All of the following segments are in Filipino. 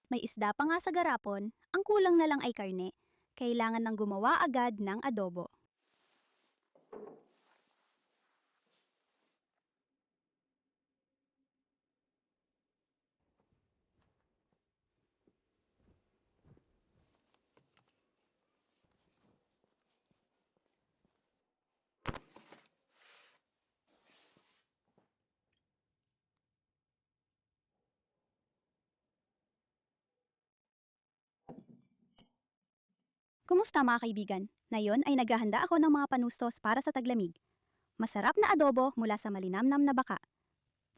May isda pa nga sa garapon, ang kulang na lang ay karne. Kailangan nang gumawa agad ng adobo. Kumusta mga kaibigan? Ngayon ay naghahanda ako ng mga panustos para sa taglamig. Masarap na adobo mula sa malinamnam na baka.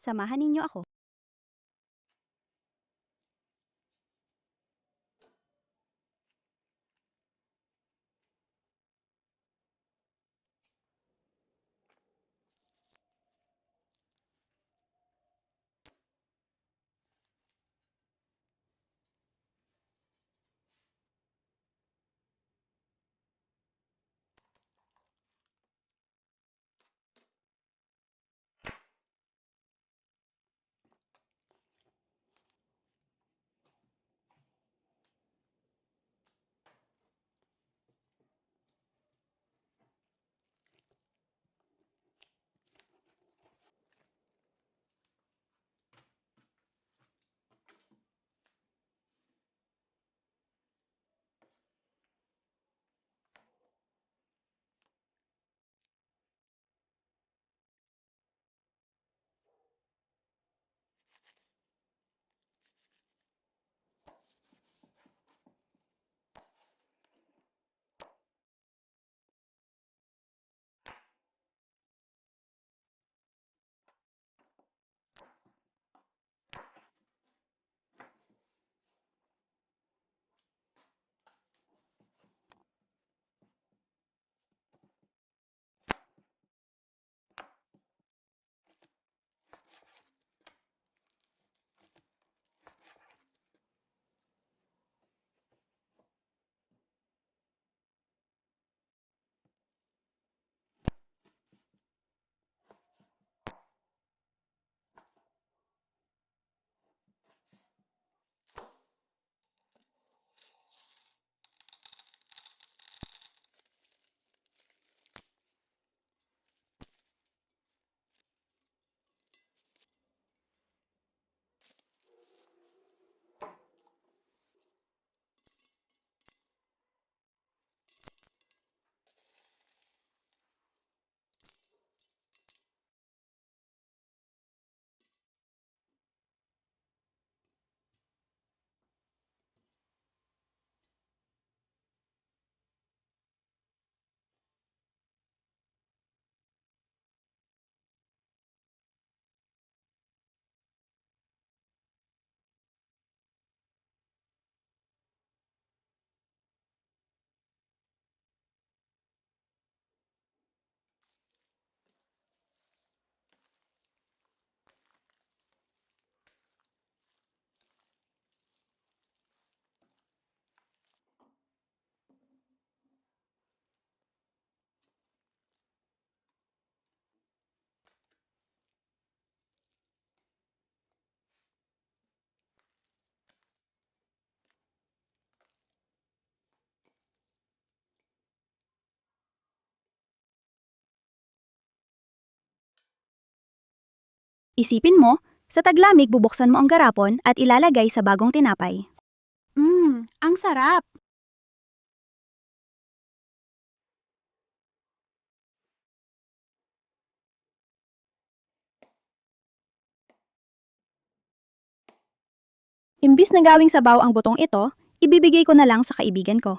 Samahan ninyo ako. Isipin mo, sa taglamig bubuksan mo ang garapon at ilalagay sa bagong tinapay. Ang sarap! Imbis na gawing sabaw ang butong ito, ibibigay ko na lang sa kaibigan ko.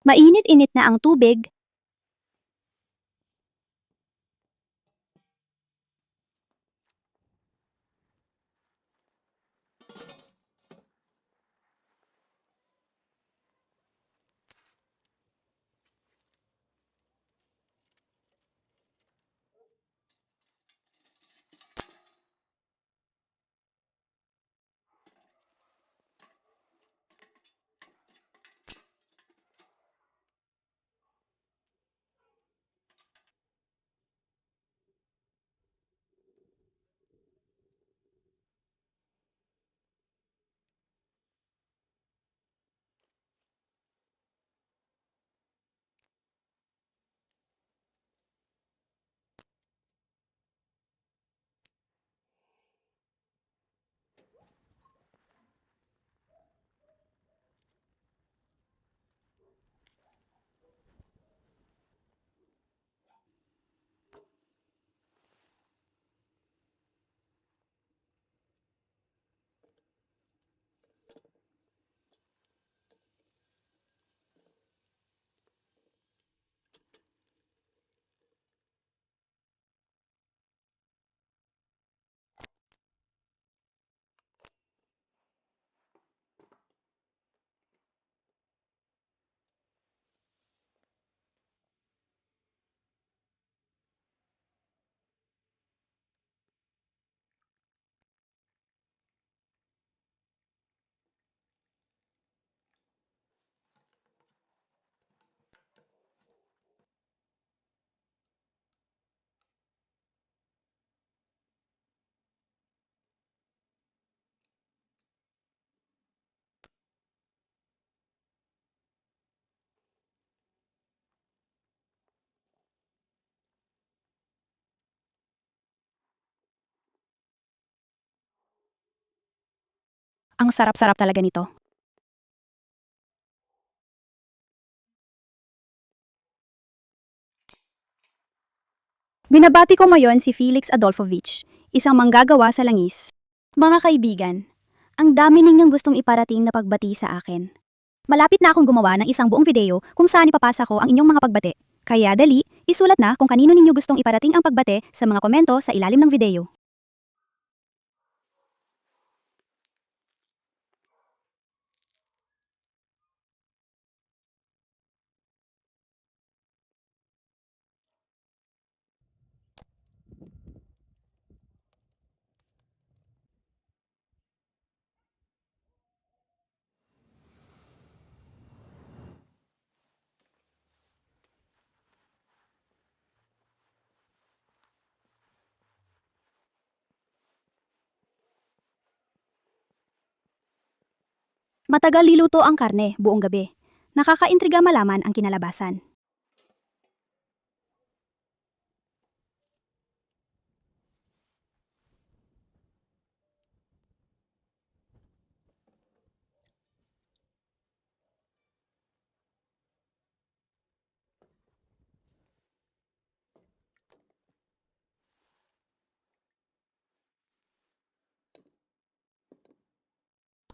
Mainit-init na ang tubig. Ang sarap-sarap talaga nito. Binabati ko ngayon si Felix Adolfovich, isang manggagawa sa langis. Mga kaibigan, ang dami ninyong gustong iparating na pagbati sa akin. Malapit na akong gumawa ng isang buong video kung saan ipapasa ko ang inyong mga pagbati. Kaya dali, isulat na kung kanino ninyo gustong iparating ang pagbati sa mga komento sa ilalim ng video. Matagal liluto ang karne buong gabi. Nakakaintriga malaman ang kinalabasan.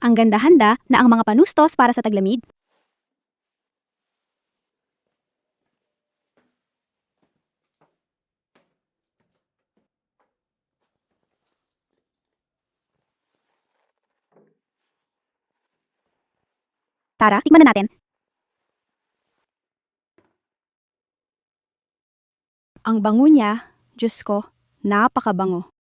Ang ganda-handa na ang mga panustos para sa taglamig. Tara, tikman na natin. Ang bango niya, Diyos ko, napakabango.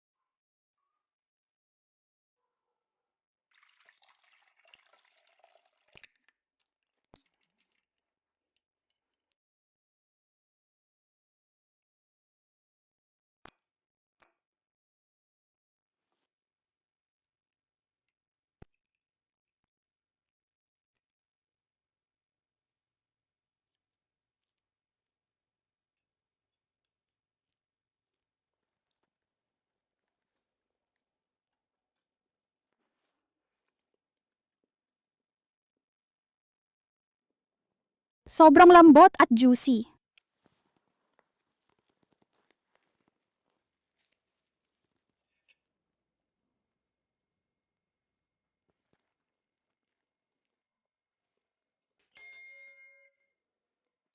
Sobrang lambot at juicy.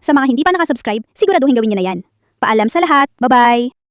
Sa mga hindi pa nakasubscribe, siguraduhin gawin niyo na yan. Paalam sa lahat, bye-bye!